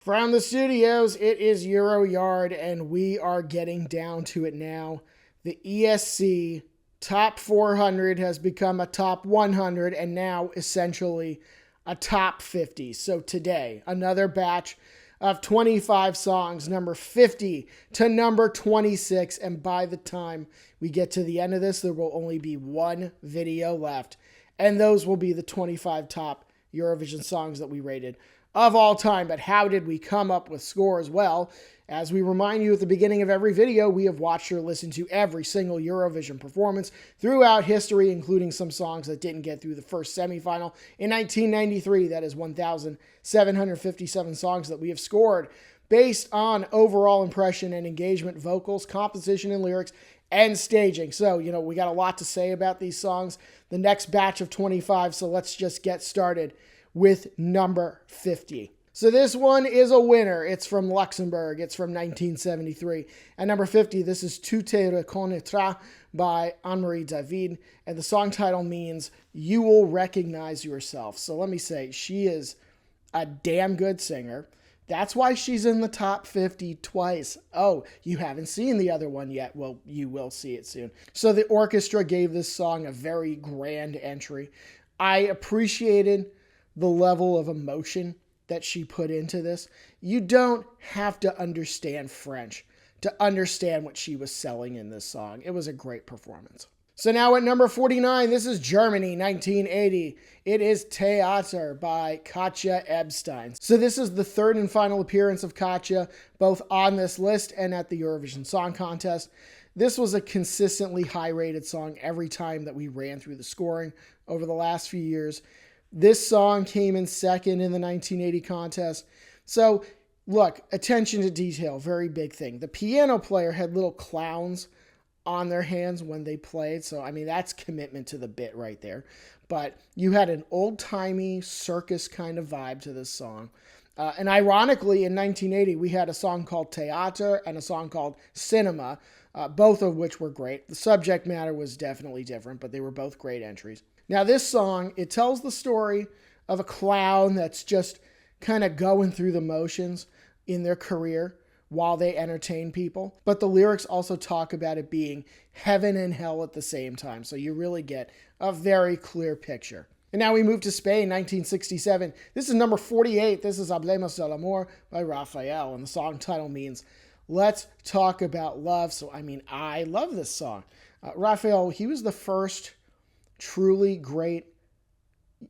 From the studios, it is Euro Yard, and we are getting down to it now. The ESC top 400 has become a top 100 and now essentially a top 50. So today, another batch of 25 songs, number 50 to number 26. And by the time we get to the end of this, there will only be one video left. And those will be the 25 top Eurovision songs that we rated of all time. But how did we come up with scores? Well, as we remind you at the beginning of every video, we have watched or listened to every single Eurovision performance throughout history, including some songs that didn't get through the first semifinal in 1993. That is 1,757 songs that we have scored based on overall impression and engagement, vocals, composition and lyrics, and staging. So, we got a lot to say about these songs. The next batch of 25, so let's just get started with number 50. So this one is a winner. It's from Luxembourg. It's from 1973. And number 50, this is Tu te reconnaîtras by Anne-Marie David. And the song title means you will recognize yourself. So let me say, she is a damn good singer. That's why she's in the top 50 twice. Oh, you haven't seen the other one yet. Well, you will see it soon. So the orchestra gave this song a very grand entry. I appreciated the level of emotion that she put into this. You don't have to understand French to understand what she was selling in this song. It was a great performance. So now at number 49, this is Germany, 1980. It is Theater by Katja Ebstein. So this is the third and final appearance of Katja, both on this list and at the Eurovision Song Contest. This was a consistently high-rated song every time that we ran through the scoring over the last few years. This song came in second in the 1980 contest. So, look, attention to detail, very big thing. The piano player had little clowns on their hands when they played. So, that's commitment to the bit right there. But you had an old-timey circus kind of vibe to this song. And ironically, in 1980, we had a song called Theater and a song called Cinema, both of which were great. The subject matter was definitely different, but they were both great entries. Now, this song, it tells the story of a clown that's just kind of going through the motions in their career while they entertain people. But the lyrics also talk about it being heaven and hell at the same time. So you really get a very clear picture. And now we move to Spain, 1967. This is number 48. This is Hablemos del Amor by Rafael. And the song title means, let's talk about love. So, I love this song. Rafael, he was the first truly great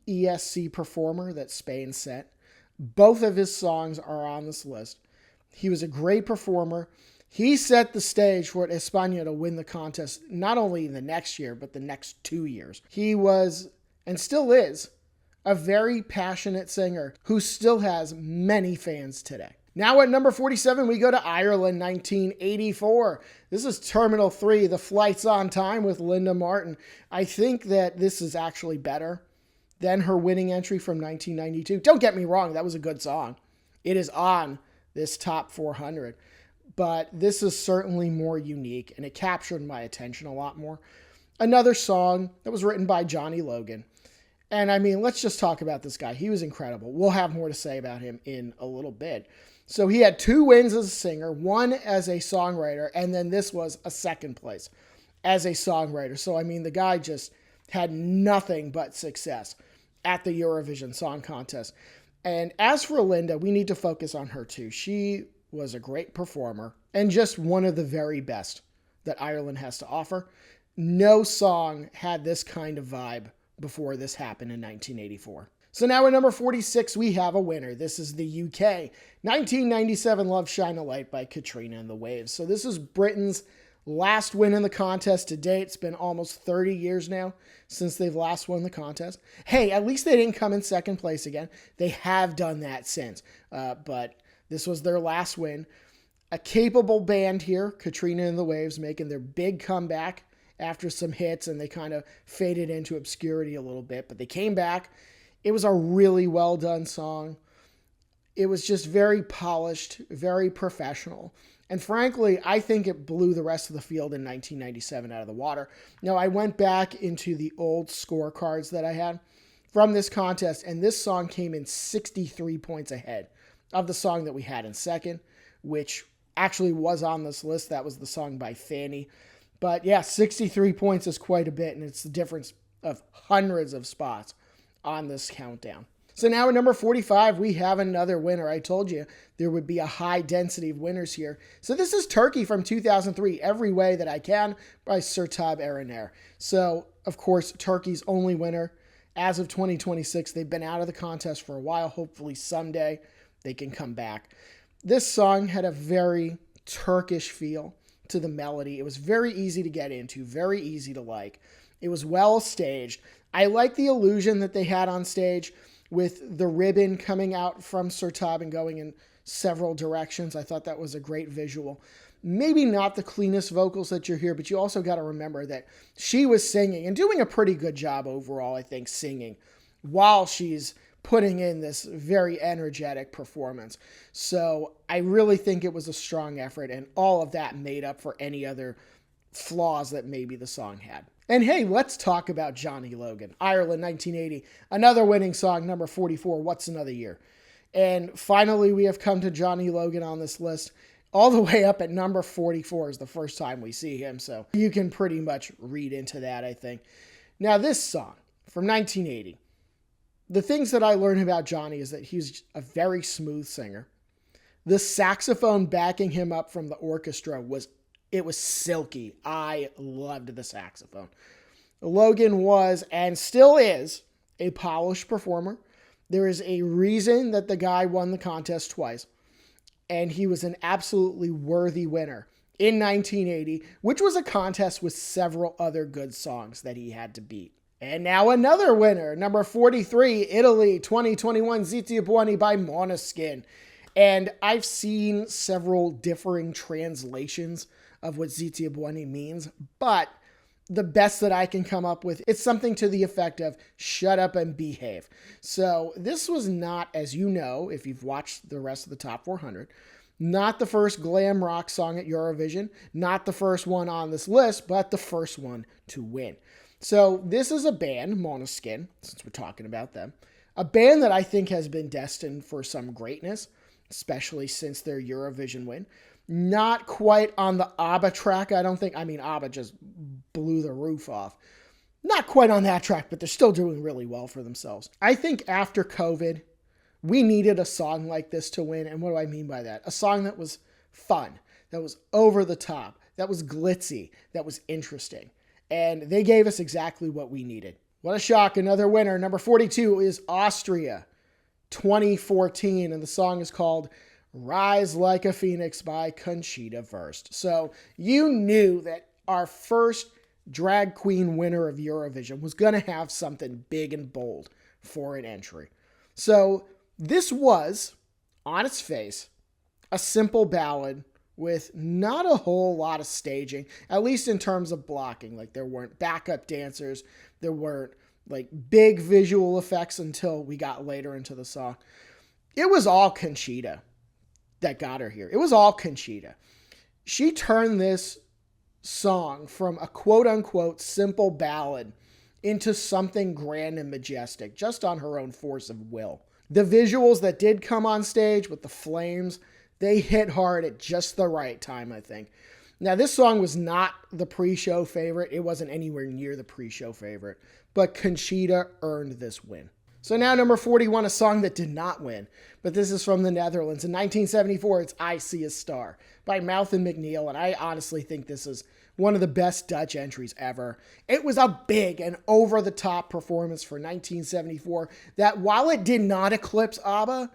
ESC performer that Spain sent. Both of his songs are on this list. He was a great performer. He set the stage for España to win the contest, not only the next year, but the next 2 years. He was, and still is, a very passionate singer who still has many fans today. Now at number 47, we go to Ireland, 1984. This is Terminal 3, The Flight's on Time with Linda Martin. I think that this is actually better than her winning entry from 1992. Don't get me wrong, that was a good song. It is on this top 400. But this is certainly more unique, and it captured my attention a lot more. Another song that was written by Johnny Logan. And let's just talk about this guy. He was incredible. We'll have more to say about him in a little bit. So he had 2 wins as a singer, 1 as a songwriter, and then this was a second place as a songwriter. So, the guy just had nothing but success at the Eurovision Song Contest. And as for Linda, we need to focus on her too. She was a great performer and just one of the very best that Ireland has to offer. No song had this kind of vibe before this happened in 1984. So now at number 46, we have a winner. This is the UK. 1997 Love Shine a Light by Katrina and the Waves. So this is Britain's last win in the contest to date. It's been almost 30 years now since they've last won the contest. Hey, at least they didn't come in second place again. They have done that since. But this was their last win. A capable band here, Katrina and the Waves, making their big comeback after some hits, and they kind of faded into obscurity a little bit. But they came back. It was a really well done song. It was just very polished, very professional. And frankly, I think it blew the rest of the field in 1997 out of the water. Now, I went back into the old scorecards that I had from this contest, and this song came in 63 points ahead of the song that we had in second, which actually was on this list. That was the song by Fanny. But yeah, 63 points is quite a bit, and it's the difference of hundreds of spots on this countdown. So now at number 45, we have another winner. I told you there would be a high density of winners here. So this is Turkey from 2003, Every Way That I Can by Sertab Erener. So, of course, Turkey's only winner. As of 2026, they've been out of the contest for a while. Hopefully someday they can come back. This song had a very Turkish feel to the melody. It was very easy to get into, very easy to like. It was well staged. I like the illusion that they had on stage with the ribbon coming out from Sertab and going in several directions. I thought that was a great visual. Maybe not the cleanest vocals that you hear, but you also got to remember that she was singing and doing a pretty good job overall, I think, singing while she's putting in this very energetic performance. So I really think it was a strong effort, and all of that made up for any other flaws that maybe the song had. And hey, let's talk about Johnny Logan. Ireland, 1980. Another winning song, number 44, What's Another Year? And finally, we have come to Johnny Logan on this list. All the way up at number 44 is the first time we see him. So you can pretty much read into that, I think. Now, this song from 1980. The things that I learned about Johnny is that he's a very smooth singer. The saxophone backing him up from the orchestra was silky. I loved the saxophone. Logan was and still is a polished performer. There is a reason that the guy won the contest twice, and he was an absolutely worthy winner in 1980, which was a contest with several other good songs that he had to beat. And now another winner, number 43, Italy, 2021, Zitti Buoni by Måneskin. And I've seen several differing translations of what Zitti Buoni means, but the best that I can come up with, it's something to the effect of shut up and behave. So this was not, as you know, if you've watched the rest of the top 400, not the first glam rock song at Eurovision, not the first one on this list, but the first one to win. So this is a band, Måneskin, since we're talking about them, a band that I think has been destined for some greatness, especially since their Eurovision win. Not quite on the ABBA track, I don't think. I mean, ABBA just blew the roof off. Not quite on that track, but they're still doing really well for themselves. I think after COVID, we needed a song like this to win. And what do I mean by that? A song that was fun, that was over the top, that was glitzy, that was interesting. And they gave us exactly what we needed. What a shock. Another winner. Number 42 is Austria, 2014. And the song is called Rise Like a Phoenix by Conchita Wurst. So you knew that our first drag queen winner of Eurovision was going to have something big and bold for an entry. So this was, on its face, a simple ballad with not a whole lot of staging, at least in terms of blocking. Like, there weren't backup dancers, there weren't like big visual effects until we got later into the song. It was all Conchita that got her here. It was all Conchita. She turned this song from a quote-unquote simple ballad into something grand and majestic, just on her own force of will. The visuals that did come on stage with the flames, they hit hard at just the right time, I think. Now, this song was not the pre-show favorite. It wasn't anywhere near the pre-show favorite, but Conchita earned this win. So now number 41, a song that did not win, but this is from the Netherlands. In 1974, it's I See a Star by Mouth and McNeil, and I honestly think this is one of the best Dutch entries ever. It was a big and over-the-top performance for 1974 that, while it did not eclipse ABBA,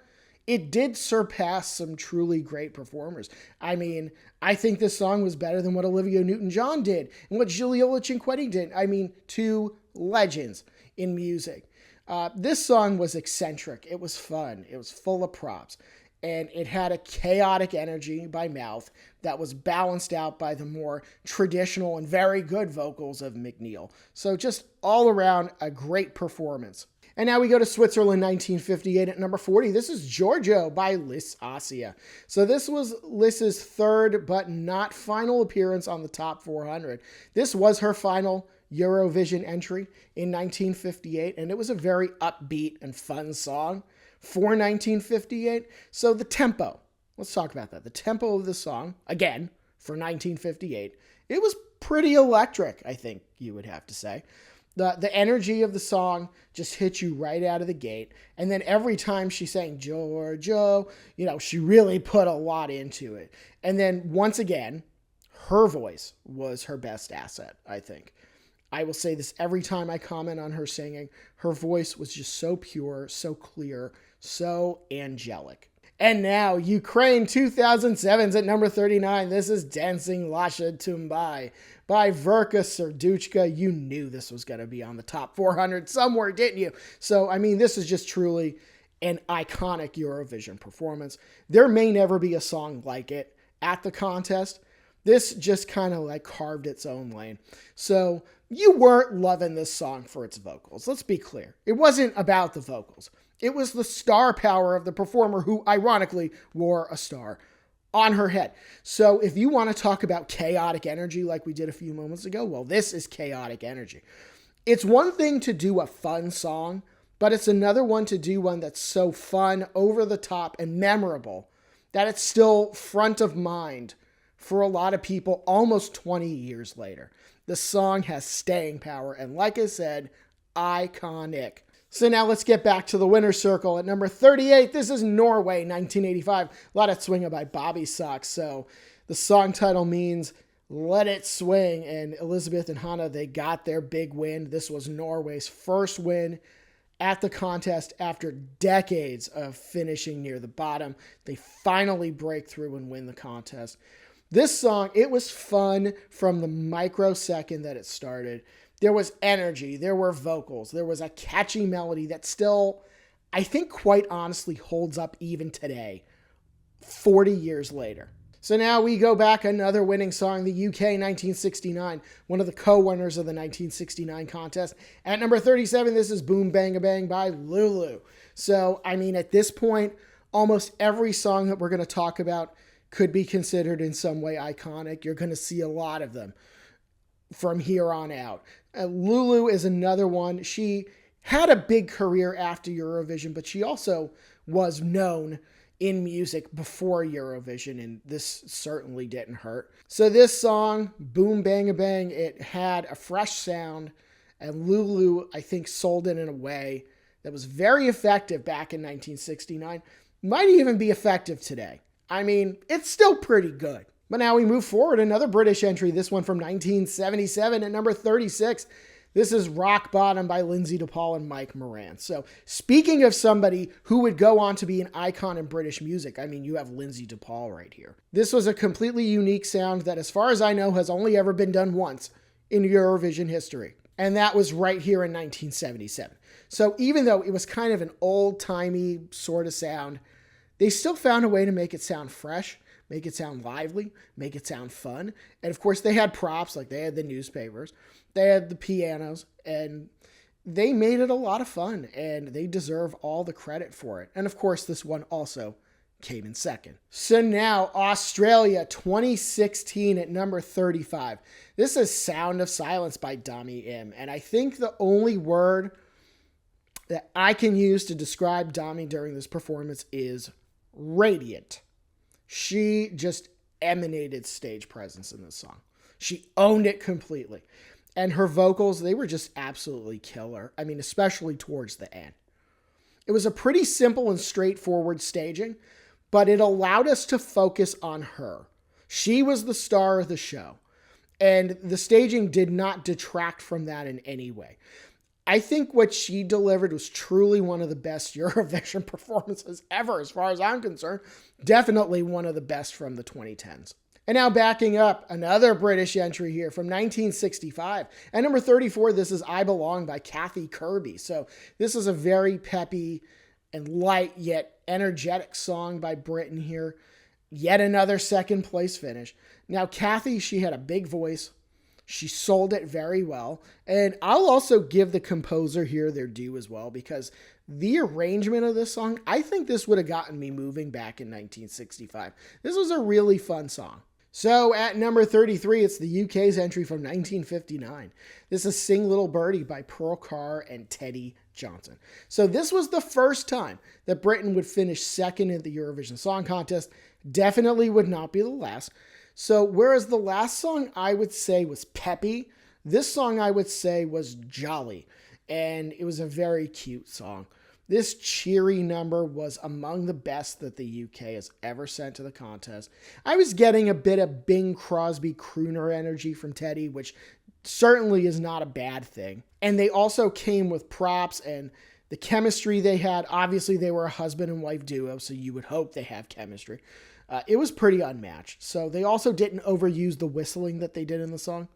it did surpass some truly great performers. I mean, I think this song was better than what Olivia Newton-John did and what Giuliola Cinquetti did. I mean, two legends in music. This song was eccentric. It was fun. It was full of props. And it had a chaotic energy by Mouth that was balanced out by the more traditional and very good vocals of McNeil. So just all around a great performance. And now we go to Switzerland, 1958 at number 40. This is Giorgio by Liz Assia. So this was Liz's third but not final appearance on the top 400. This was her final Eurovision entry in 1958, and it was a very upbeat and fun song for 1958. So the tempo, let's talk about that. The tempo of the song, again, for 1958, it was pretty electric, I think you would have to say. The energy of the song just hit you right out of the gate. And then every time she sang Giorgio, she really put a lot into it. And then once again, her voice was her best asset, I think. I will say this every time I comment on her singing. Her voice was just so pure, so clear, so angelic. And now, Ukraine 2007's at number 39. This is Dancing Lasha Tumbai by Verka Serduchka. You knew this was going to be on the top 400 somewhere, didn't you? So, this is just truly an iconic Eurovision performance. There may never be a song like it at the contest. This just kind of like carved its own lane. So, you weren't loving this song for its vocals. Let's be clear. It wasn't about the vocals. It was the star power of the performer who, ironically, wore a star on her head. So if you want to talk about chaotic energy like we did a few moments ago, well, this is chaotic energy. It's one thing to do a fun song, but it's another one to do one that's so fun, over the top, and memorable that it's still front of mind for a lot of people almost 20 years later. The song has staying power, and like I said, iconic. So now let's get back to the winner's circle. At number 38, this is Norway, 1985. A lot of swinging by Bobby Socks. So the song title means Let It Swing. And Elizabeth and Hannah, they got their big win. This was Norway's first win at the contest after decades of finishing near the bottom. They finally break through and win the contest. This song, it was fun from the microsecond that it started. There was energy, there were vocals, there was a catchy melody that still, I think quite honestly, holds up even today, 40 years later. So now we go back, another winning song, the UK 1969, one of the co-winners of the 1969 contest. At number 37, this is Boom Bang a Bang by Lulu. So, at this point, almost every song that we're going to talk about could be considered in some way iconic. You're going to see a lot of them from here on out. Lulu is another one. She had a big career after Eurovision, but she also was known in music before Eurovision, and this certainly didn't hurt. So this song, Boom Bang a Bang, it had a fresh sound, and Lulu, I think, sold it in a way that was very effective back in 1969. Might even be effective today. It's still pretty good. But now we move forward. Another British entry, this one from 1977 at number 36. This is Rock Bottom by Lindsay DePaul and Mike Moran. So speaking of somebody who would go on to be an icon in British music, you have Lindsay DePaul right here. This was a completely unique sound that, as far as I know, has only ever been done once in Eurovision history. And that was right here in 1977. So even though it was kind of an old-timey sort of sound, they still found a way to make it sound fresh, make it sound lively, make it sound fun. And of course, they had props, like they had the newspapers, they had the pianos, and they made it a lot of fun, and they deserve all the credit for it. And of course, this one also came in second. So now, Australia 2016 at number 35. This is Sound of Silence by Dami Im. And I think the only word that I can use to describe Dami during this performance is radiant. She just emanated stage presence in this song. She owned it completely. And her vocals, they were just absolutely killer. Especially towards the end. It was a pretty simple and straightforward staging, but it allowed us to focus on her. She was the star of the show. And the staging did not detract from that in any way. I think what she delivered was truly one of the best Eurovision performances ever, as far as I'm concerned. Definitely one of the best from the 2010s. And now backing up, another British entry here from 1965. At number 34, this is I Belong by Kathy Kirby. So this is a very peppy and light yet energetic song by Britain here. Yet another second place finish. Now Kathy, she had a big voice. She sold it very well. And I'll also give the composer here their due as well, because the arrangement of this song, I think this would have gotten me moving back in 1965. This was a really fun song. So at number 33, it's the UK's entry from 1959. This is Sing Little Birdie by Pearl Carr and Teddy Johnson. So this was the first time that Britain would finish second in the Eurovision Song Contest. Definitely would not be the last. So whereas the last song I would say was peppy, this song I would say was jolly. And it was a very cute song. This cheery number was among the best that the UK has ever sent to the contest. I was getting a bit of Bing Crosby crooner energy from Teddy, which certainly is not a bad thing. And they also came with props and the chemistry they had. Obviously, they were a husband and wife duo, so you would hope they have chemistry. It was pretty unmatched. So they also didn't overuse the whistling that they did in the song.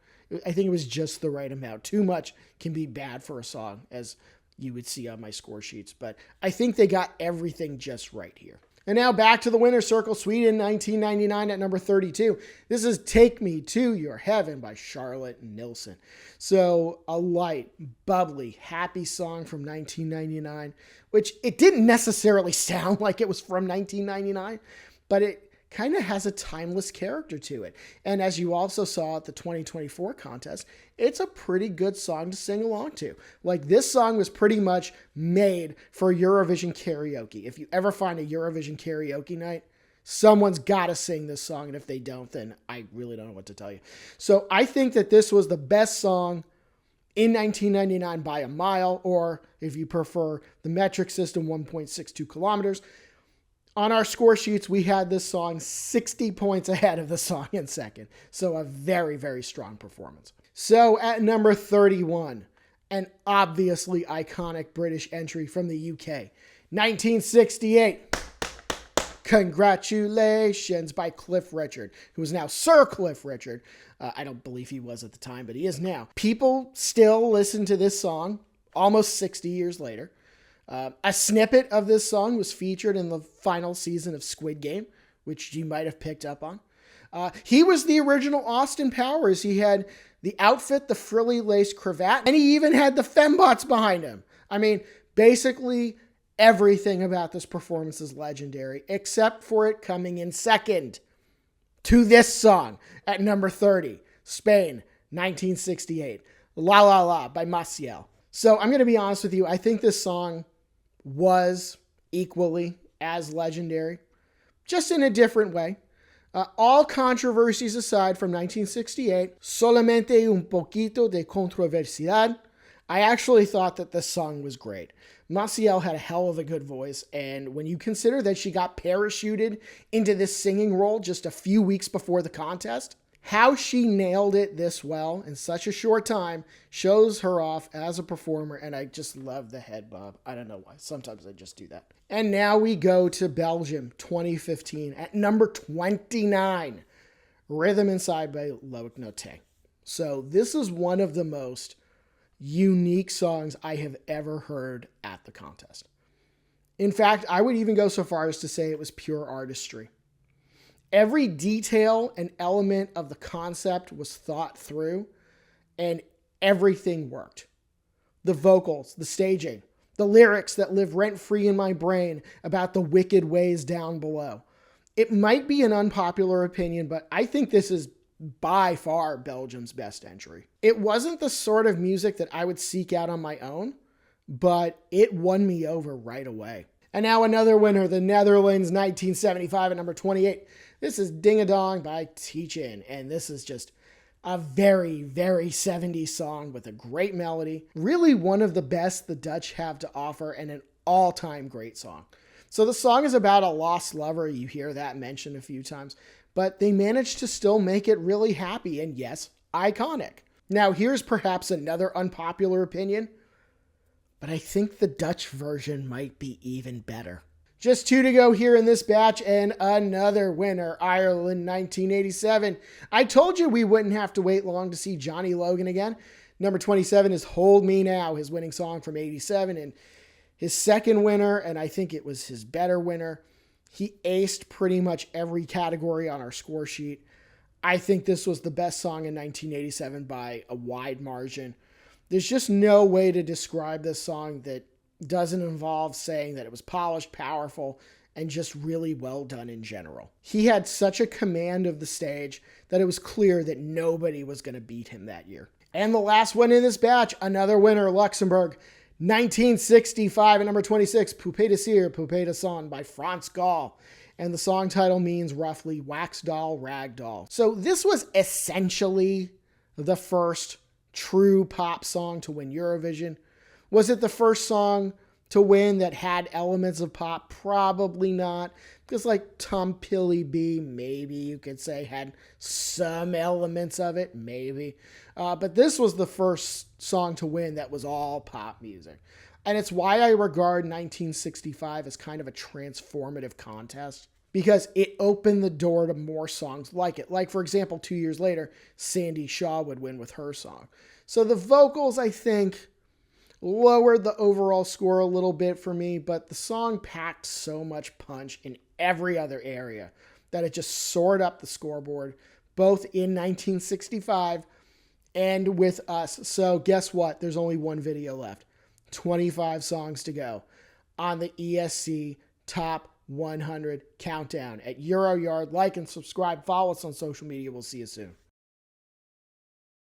I think it was just the right amount. Too much can be bad for a song, as you would see on my score sheets. But I think they got everything just right here. And now back to the winner's circle, Sweden, 1999 at number 32. This is Take Me to Your Heaven by Charlotte Nilsson. So a light, bubbly, happy song from 1999, which it didn't necessarily sound like it was from 1999, but it kind of has a timeless character to it. And as you also saw at the 2024 contest, it's a pretty good song to sing along to. Like, this song was pretty much made for Eurovision karaoke. If you ever find a Eurovision karaoke night, someone's got to sing this song. And if they don't, then I really don't know what to tell you. So I think that this was the best song in 1999 by a mile, or if you prefer the metric system, 1.62 kilometers. On our score sheets, we had this song 60 points ahead of the song in second. So a very, very strong performance. So at number 31, an obviously iconic British entry from the UK, 1968. Congratulations by Cliff Richard, who is now Sir Cliff Richard. I don't believe he was at the time, but he is now. People still listen to this song almost 60 years later. A snippet of this song was featured in the final season of Squid Game, which you might have picked up on. He was the original Austin Powers. He had the outfit, the frilly lace cravat, and he even had the fembots behind him. I mean, basically everything about this performance is legendary, except for it coming in second to this song at number 30, Spain, 1968, La La La by Maciel. So I'm going to be honest with you. I think this song was equally as legendary, just in a different way. All controversies aside from 1968, solamente un poquito de controversidad. I actually thought that this song was great. Maciel had a hell of a good voice, and when you consider that she got parachuted into this singing role just a few weeks before the contest, how she nailed it this well in such a short time shows her off as a performer, and I just love the head bob. I don't know why. Sometimes I just do that. And now we go to Belgium, 2015, at number 29, Rhythm Inside by Loic Noté. So this is one of the most unique songs I have ever heard at the contest. In fact, I would even go so far as to say it was pure artistry. Every detail and element of the concept was thought through, and everything worked. The vocals, the staging, the lyrics that live rent-free in my brain about the wicked ways down below. It might be an unpopular opinion, but I think this is by far Belgium's best entry. It wasn't the sort of music that I would seek out on my own, but it won me over right away. And now another winner, the Netherlands, 1975 at number 28. This is Ding a Dong by Teach-In, and this is just a very, very 70s song with a great melody. Really one of the best the Dutch have to offer, and an all-time great song. So the song is about a lost lover. You hear that mentioned a few times, but they managed to still make it really happy and, yes, iconic. Now here's perhaps another unpopular opinion, but I think the Dutch version might be even better. Just two to go here in this batch, and another winner, Ireland, 1987. I told you we wouldn't have to wait long to see Johnny Logan again. Number 27 is Hold Me Now, his winning song from 87, and his second winner, and I think it was his better winner. He aced pretty much every category on our score sheet. I think this was the best song in 1987 by a wide margin. There's just no way to describe this song that doesn't involve saying that it was polished, powerful, and just really well done in general. He had such a command of the stage that it was clear that nobody was going to beat him that year. And the last one in this batch, another winner, Luxembourg, 1965 at number 26, Poupée de Cire, Poupée de Son by France Gall. And the song title means roughly wax doll, rag doll. So this was essentially the first true pop song to win Eurovision. Was it the first song to win that had elements of pop? Probably not. Because like Tom Pilly B, maybe you could say had some elements of it, maybe. But this was the first song to win that was all pop music. And it's why I regard 1965 as kind of a transformative contest, because it opened the door to more songs like it. Like, for example, 2 years later, Sandy Shaw would win with her song. So the vocals, I think, lowered the overall score a little bit for me, but the song packed so much punch in every other area that it just soared up the scoreboard, both in 1965 and with us. So guess what? There's only one video left. 25 songs to go on the ESC Top 100 Countdown at Euroyard. Like and subscribe. Follow us on social media. We'll see you soon.